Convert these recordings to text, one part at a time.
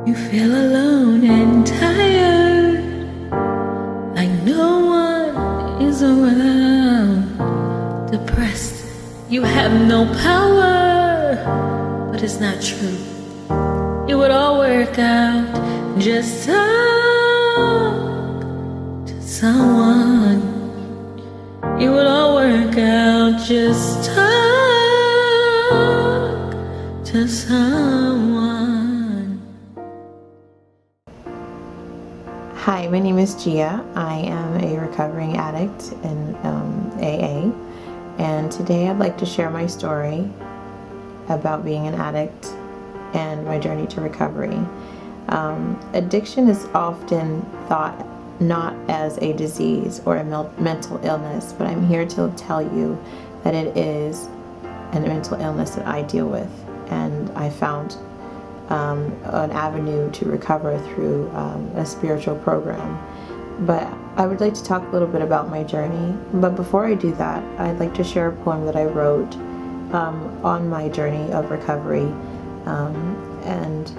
You feel alone and tired, like no one is around. Depressed, you have no power, but it's not true. It would all work out. Just talk to someone. It would all work out. Just talk to someone. Hi, my name is Gia. I am a recovering addict in AA, and today I'd like to share my story about being an addict and my journey to recovery. Addiction is often thought not as a disease or a mental illness, but I'm here to tell you that it is a mental illness that I deal with, and I found an avenue to recover through a spiritual program. But I would like to talk a little bit about my journey. But before I do that, I'd like to share a poem that I wrote on my journey of recovery, and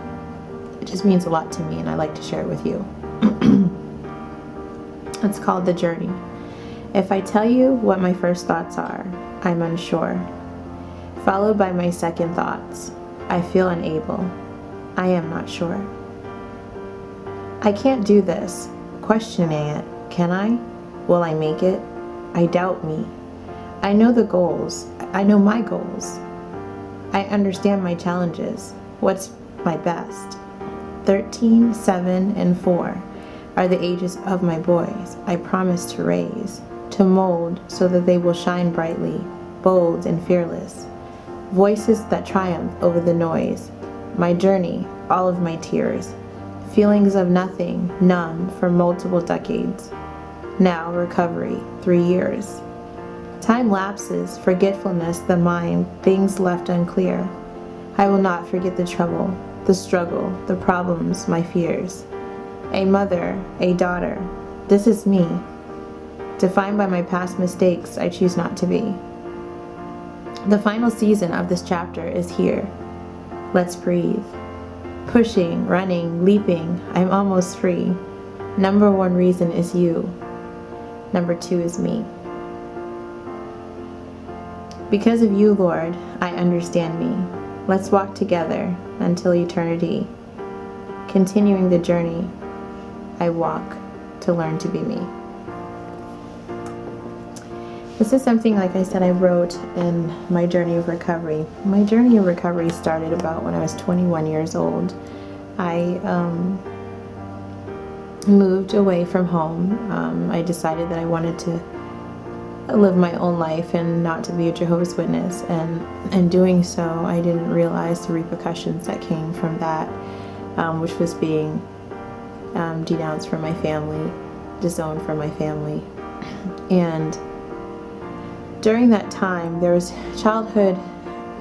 it just means a lot to me, and I'd like to share it with you. It's called The Journey. If I tell you what my first thoughts are, I'm unsure. Followed by my second thoughts, I feel unable. I am not sure. I can't do this, questioning it. Can I? Will I make it? I doubt me. I know the goals. I know my goals. I understand my challenges. What's my best? 13, 7, and 4 are the ages of my boys I promise to raise, to mold so that they will shine brightly, bold and fearless. Voices that triumph over the noise. My journey, all of my tears. Feelings of nothing, numb for multiple decades. Now recovery, 3 years. Time lapses, forgetfulness, the mind, things left unclear. I will not forget the trouble, the struggle, the problems, my fears. A mother, a daughter, this is me. Defined by my past mistakes, I choose not to be. The final season of this chapter is here. Let's breathe. Pushing, running, leaping, I'm almost free. Number 1 reason is you. Number 2 is me. Because of you, Lord, I understand me. Let's walk together until eternity. Continuing the journey, I walk to learn to be me. This is something, like I said, I wrote in my journey of recovery. My journey of recovery started about when I was 21 years old. I moved away from home. I decided that I wanted to live my own life and not to be a Jehovah's Witness. And in doing so, I didn't realize the repercussions that came from that, which was being denounced from my family, disowned from my family. And during that time, there was childhood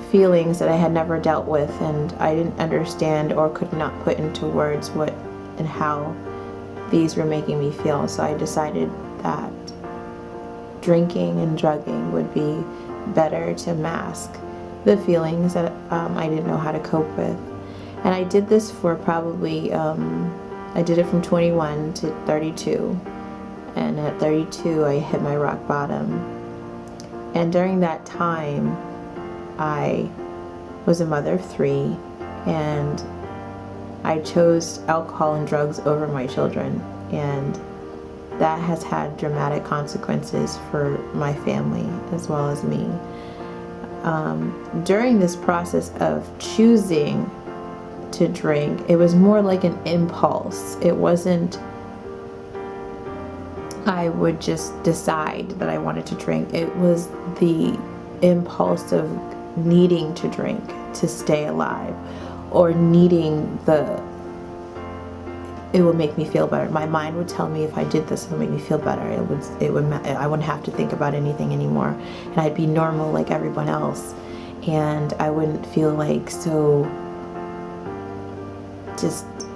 feelings that I had never dealt with, and I didn't understand or could not put into words what and how these were making me feel. So I decided that drinking and drugging would be better to mask the feelings that I didn't know how to cope with. And I did this for probably, I did it from 21 to 32. And at 32, I hit my rock bottom. And during that time, I was a mother of 3, and I chose alcohol and drugs over my children, and that has had dramatic consequences for my family as well as me. During this process of choosing to drink, it was more like an impulse. It wasn't I would just decide that I wanted to drink. It was the impulse of needing to drink to stay alive, or needing it would make me feel better. My mind would tell me if I did this, it would make me feel better. I wouldn't have to think about anything anymore, and I'd be normal like everyone else, and I wouldn't feel like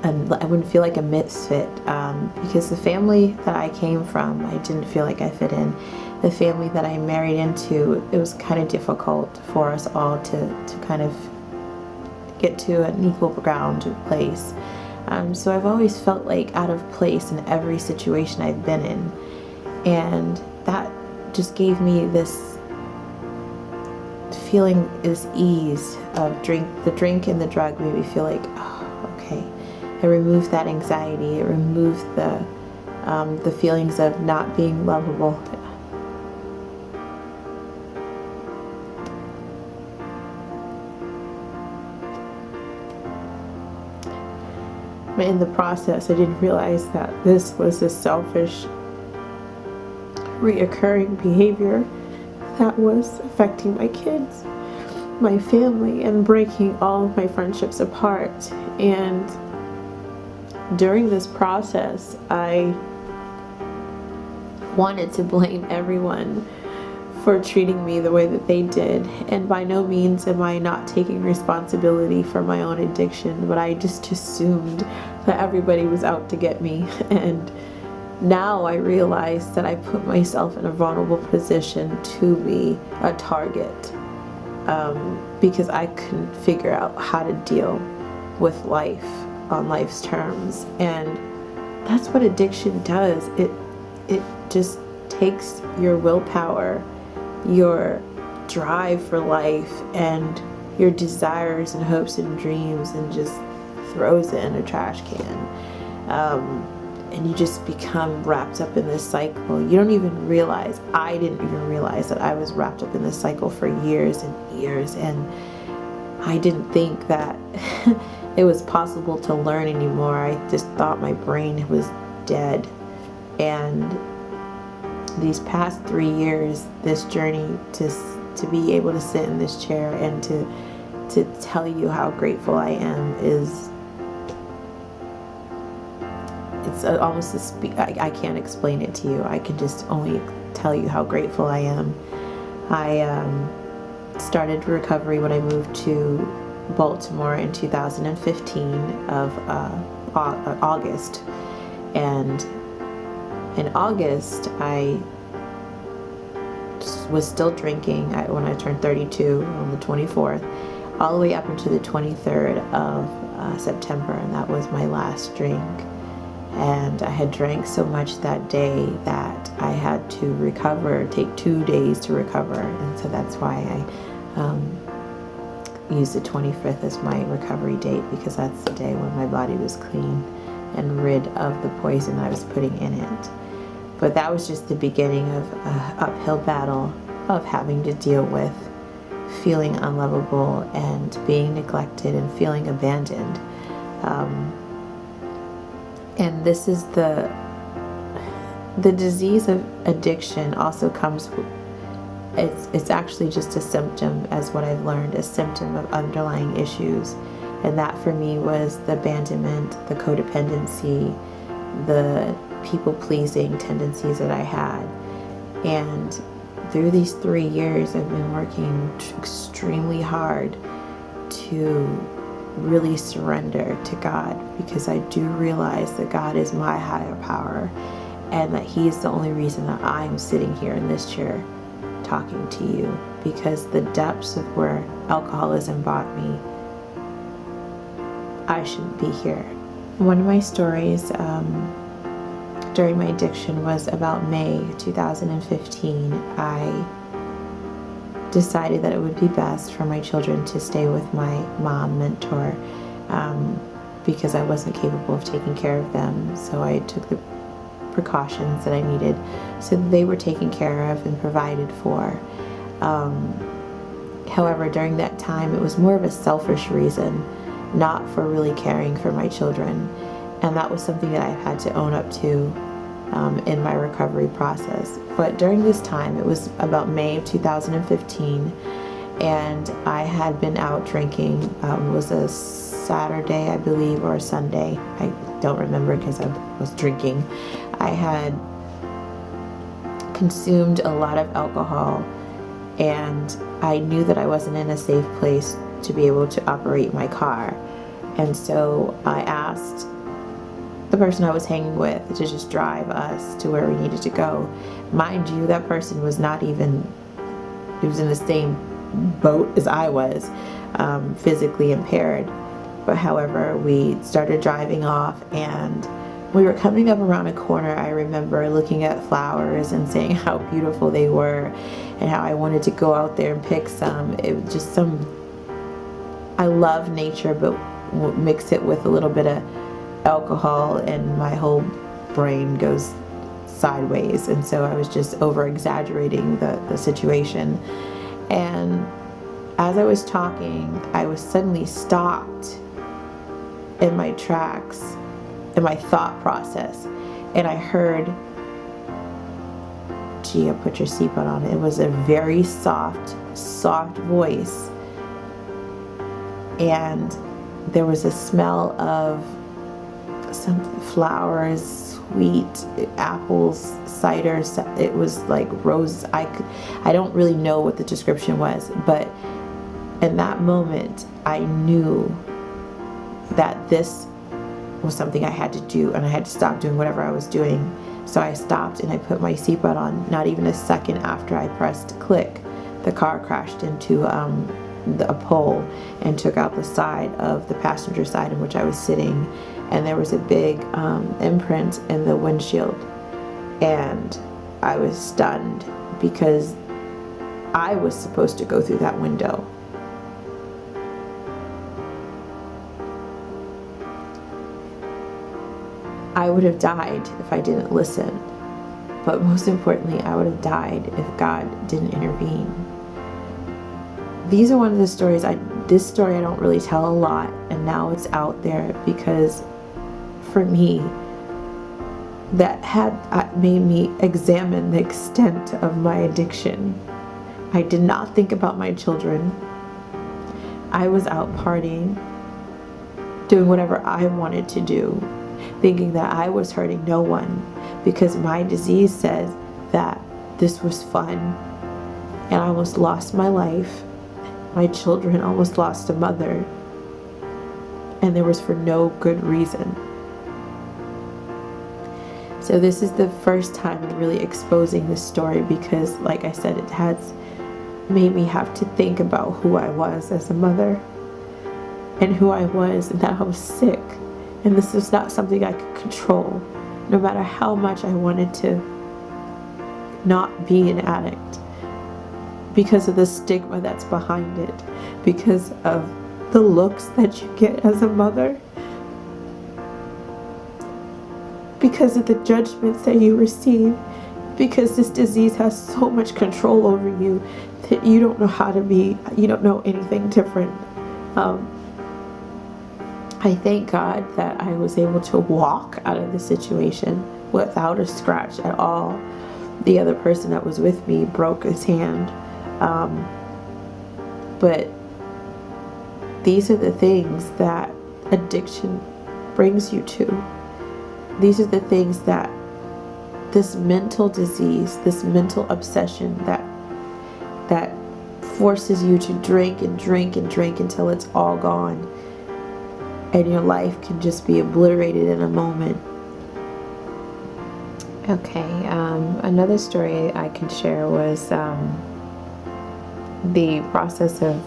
I wouldn't feel like a misfit, because the family that I came from, I didn't feel like I fit in. The family that I married into, it was kind of difficult for us all to kind of get to an equal ground place. So I've always felt like out of place in every situation I've been in. And that just gave me this feeling, this ease of the drink and the drug made me feel like, oh, okay. It removed that anxiety. It removed the feelings of not being lovable. But in the process, I didn't realize that this was a selfish, reoccurring behavior that was affecting my kids, my family, and breaking all of my friendships apart. And during this process, I wanted to blame everyone for treating me the way that they did, and by no means am I not taking responsibility for my own addiction, but I just assumed that everybody was out to get me. And now I realize that I put myself in a vulnerable position to be a target, because I couldn't figure out how to deal with life on life's terms. And that's what addiction does. It just takes your willpower, your drive for life, and your desires and hopes and dreams, and just throws it in a trash can. And you just become wrapped up in this cycle. You don't even realize, I didn't even realize that I was wrapped up in this cycle for years and years, and I didn't think that it was possible to learn anymore. I just thought my brain was dead. And these past 3 years, this journey to be able to sit in this chair and to tell you how grateful I am is, it's almost I can't explain it to you. I can just only tell you how grateful I am. I started recovery when I moved to Baltimore in 2015 of August, and in August I was still drinking when I turned 32 on the 24th, all the way up until the 23rd of September, and that was my last drink. And I had drank so much that day that I had to recover, take 2 days to recover, and so that's why I used the 25th as my recovery date, because that's the day when my body was clean and rid of the poison I was putting in it. But that was just the beginning of an uphill battle of having to deal with feeling unlovable and being neglected and feeling abandoned. And this is the disease of addiction also comes, it's actually just a symptom, as what I've learned, a symptom of underlying issues. And that for me was the abandonment, the codependency, the people-pleasing tendencies that I had. And through these 3 years, I've been working extremely hard to really surrender to God, because I do realize that God is my higher power, and that He is the only reason that I am sitting here in this chair talking to you, because the depths of where alcoholism brought me, I shouldn't be here. One of my stories during my addiction was about May 2015. I decided that it would be best for my children to stay with my mom mentor, because I wasn't capable of taking care of them. So I took the precautions that I needed so that they were taken care of and provided for. However, during that time, it was more of a selfish reason, not for really caring for my children. And that was something that I had to own up to in my recovery process. But during this time, it was about May of 2015, and I had been out drinking. It was a Saturday, I believe, or a Sunday. I don't remember because I was drinking. I had consumed a lot of alcohol, and I knew that I wasn't in a safe place to be able to operate my car. And so I asked the person I was hanging with to just drive us to where we needed to go. Mind you, that person was not even, he was in the same boat as I was, physically impaired. But however, we started driving off, and we were coming up around a corner. I remember looking at flowers and saying how beautiful they were and how I wanted to go out there and pick some. It was just I love nature, but mix it with a little bit of alcohol and my whole brain goes sideways. And so I was just over exaggerating the situation. And as I was talking, I was suddenly stopped in my tracks, in my thought process, and I heard, Gia, put your seatbelt on. It was a very soft voice, and there was a smell of some flowers, sweet apples, cider. It was like roses. I don't really know what the description was, but in that moment I knew that this was something I had to do, and I had to stop doing whatever I was doing. So I stopped and I put my seatbelt on. Not even a second after I pressed click, the car crashed into a pole and took out the side of the passenger side in which I was sitting, and there was a big imprint in the windshield. And I was stunned because I was supposed to go through that window. I would have died if I didn't listen, but most importantly, I would have died if God didn't intervene. These are one of the stories, this story I don't really tell a lot, and now it's out there because for me, that had made me examine the extent of my addiction. I did not think about my children. I was out partying, doing whatever I wanted to do, thinking that I was hurting no one because my disease says that this was fun, and I almost lost my life. My children almost lost a mother, and there was for no good reason. So this is the first time I'm really exposing this story because, like I said, it has made me have to think about who I was as a mother and who I was, and that I was sick. And this is not something I could control, no matter how much I wanted to not be an addict, because of the stigma that's behind it, because of the looks that you get as a mother, because of the judgments that you receive, because this disease has so much control over you that you don't know how to be, you don't know anything different. I thank God that I was able to walk out of the situation without a scratch at all. The other person that was with me broke his hand. But these are the things that addiction brings you to. These are the things that this mental disease, this mental obsession that forces you to drink and drink and drink until it's all gone. And your life can just be obliterated in a moment. Okay, another story I can share was the process of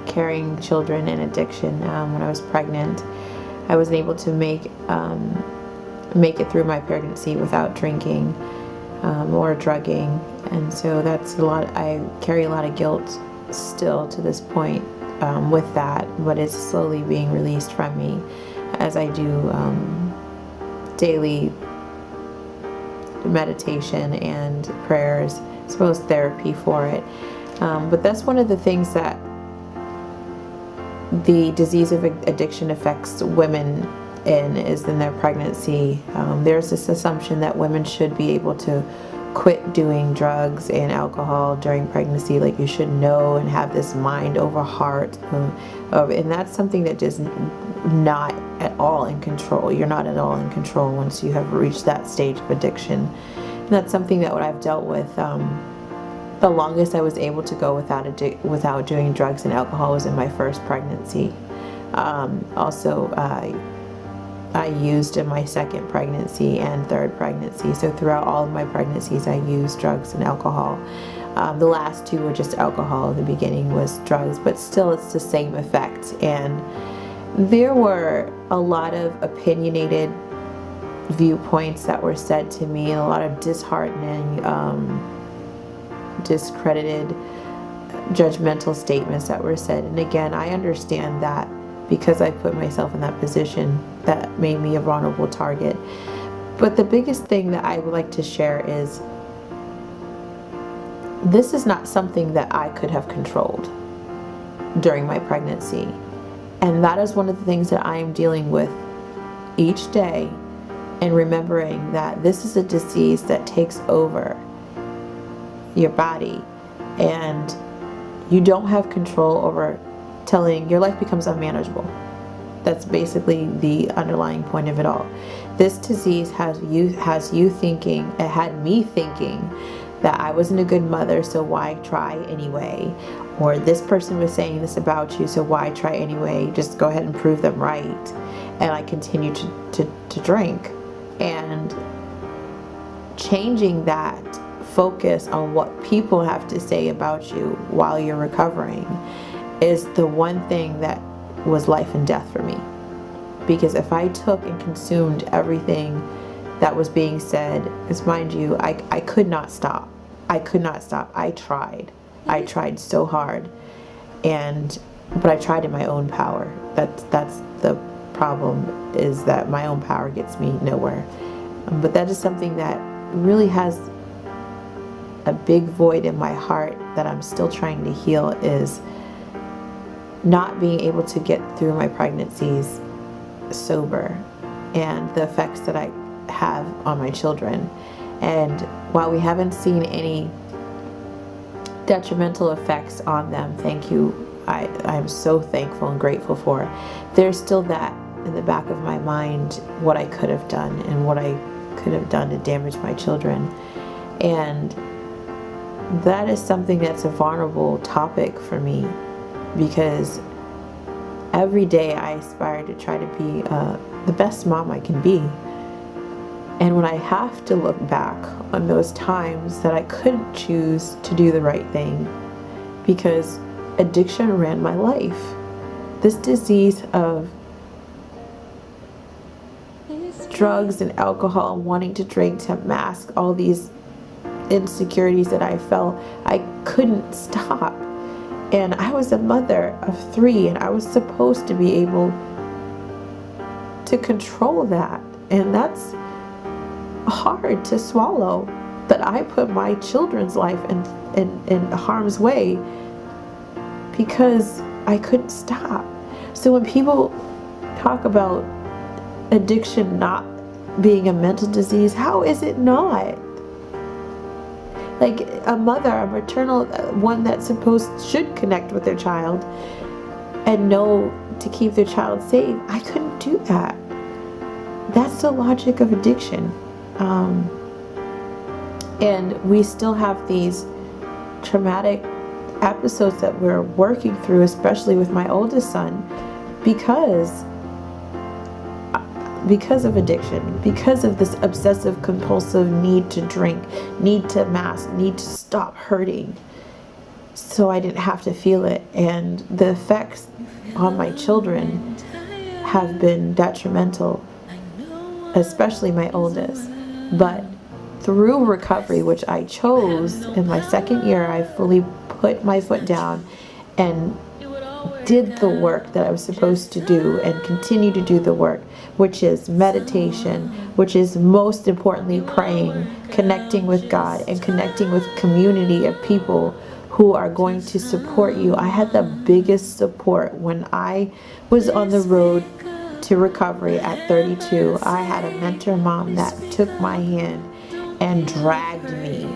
carrying children and addiction. When I was pregnant, I wasn't able to make it through my pregnancy without drinking or drugging, and so that's a lot. I carry a lot of guilt still to this point with that, but it's slowly being released from me as I do daily meditation and prayers, as well as therapy for it. But that's one of the things that the disease of addiction affects women in their pregnancy. There's this assumption that women should be able to quit doing drugs and alcohol during pregnancy, like you should know and have this mind over heart, and that's something that is not at all in control. You're not at all in control once you have reached that stage of addiction. And that's something that what I've dealt with. The longest I was able to go without doing drugs and alcohol was in my first pregnancy. Also, I used in my second pregnancy and third pregnancy. So throughout all of my pregnancies, I used drugs and alcohol. The last two were just alcohol. The beginning was drugs, but still it's the same effect. And There were a lot of opinionated viewpoints that were said to me, a lot of disheartening, discredited, judgmental statements that were said. And again, I understand that because I put myself in that position, that made me a vulnerable target. But the biggest thing that I would like to share is this is not something that I could have controlled during my pregnancy. And that is one of the things that I am dealing with each day, and remembering that this is a disease that takes over your body, and you don't have control over telling your life becomes unmanageable. That's basically the underlying point of it all. This disease has you thinking, it had me thinking that I wasn't a good mother, so why try anyway? Or this person was saying this about you, so why try anyway? Just go ahead and prove them right. And I continue to drink. And changing that focus on what people have to say about you while you're recovering is the one thing that was life and death for me. Because if I took and consumed everything that was being said, because mind you, I could not stop. I could not stop. I tried so hard, but I tried in my own power. That's the problem, is that my own power gets me nowhere. But that is something that really has a big void in my heart that I'm still trying to heal, is not being able to get through my pregnancies sober and the effects that I have on my children. And while we haven't seen any detrimental effects on them, thank you, I'm so thankful and grateful for, there's still that in the back of my mind, what I could have done and what I could have done to damage my children. And that is something that's a vulnerable topic for me, because every day I aspire to try to be the best mom I can be. And when I have to look back on those times that I couldn't choose to do the right thing because addiction ran my life, this disease of drugs and alcohol, wanting to drink to mask all these insecurities that I felt, I couldn't stop. And I was a mother of 3, and I was supposed to be able to control that. And that's hard to swallow, that I put my children's life in harm's way because I couldn't stop. So when people talk about addiction not being a mental disease, how is it not? Like a mother, a maternal one that should connect with their child and know to keep their child safe, I couldn't do that. That's the logic of addiction. And we still have these traumatic episodes that we're working through, especially with my oldest son, because of addiction, because of this obsessive compulsive need to drink, need to mask, need to stop hurting, so I didn't have to feel it. And the effects on my children have been detrimental, especially my oldest. But through recovery, which I chose in my 2nd year, I fully put my foot down and did the work that I was supposed to do and continue to do the work, which is meditation, which is most importantly praying, connecting with God, and connecting with a community of people who are going to support you. I had the biggest support when I was on the road to recovery at 32. I had a mentor mom that took my hand and dragged me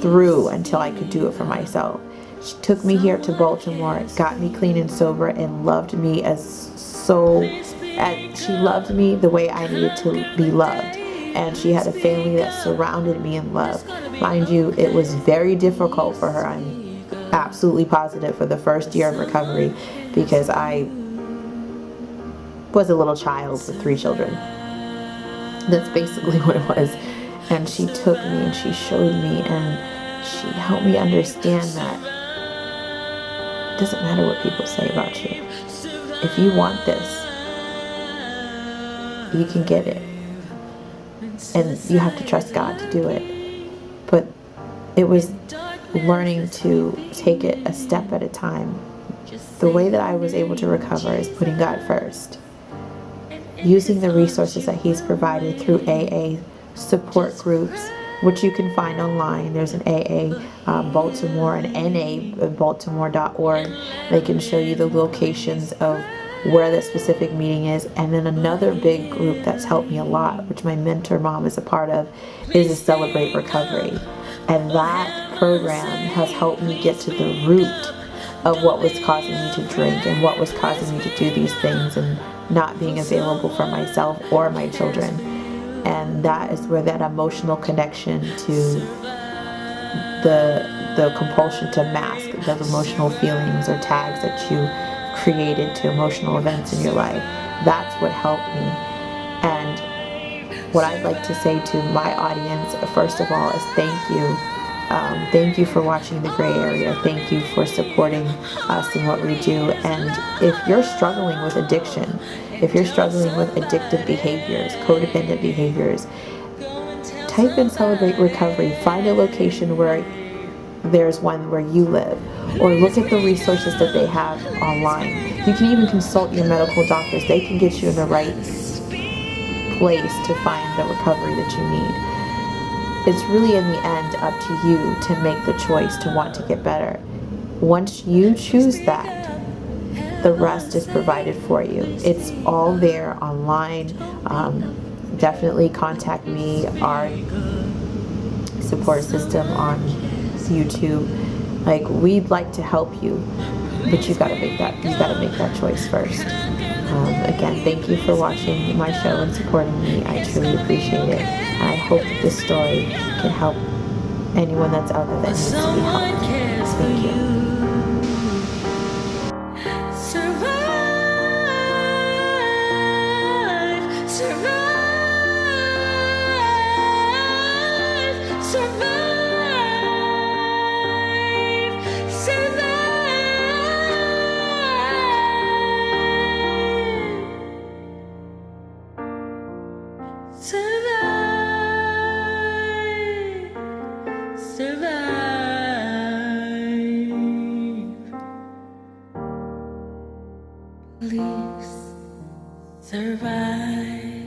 through until I could do it for myself. She took me here to Baltimore, got me clean and sober, and loved me she loved me the way I needed to be loved. And she had a family that surrounded me in love. Mind you, it was very difficult for her, I'm absolutely positive, for the first year of recovery, because I was a little child with 3 children. That's basically what it was. And she took me and she showed me and she helped me understand that it doesn't matter what people say about you. if you want this, you can get it. And you have to trust God to do it. But it was learning to take it a step at a time. The way that I was able to recover is putting God first. Using the resources that He's provided through AA support groups, which you can find online. There's an AA Baltimore and NA Baltimore.org. They can show you the locations of where the specific meeting is. And then another big group that's helped me a lot, which my mentor mom is a part of, is a Celebrate Recovery. And that program has helped me get to the root of what was causing me to drink and what was causing me to do these things and not being available for myself or my children. And that is where that emotional connection to the compulsion to mask those emotional feelings or tags that you created to emotional events in your life, that's what helped me. And what I'd like to say to my audience, first of all, is thank you. Thank you for watching The Gray Area. Thank you for supporting us in what we do. And if you're struggling with addiction, if you're struggling with addictive behaviors, codependent behaviors, type in Celebrate Recovery. Find a location where there's one where you live, or look at the resources that they have online. You can even consult your medical doctors. They can get you in the right place to find the recovery that you need. It's really in the end up to you to make the choice to want to get better. Once you choose that, the rest is provided for you. It's all there online. Definitely contact me, our support system on YouTube. Like, we'd like to help you, but you've got to make that choice first. Again, thank you for watching my show and supporting me. I truly appreciate it. And I hope that this story can help anyone that's out there that needs to be helped. Thank you. Please survive.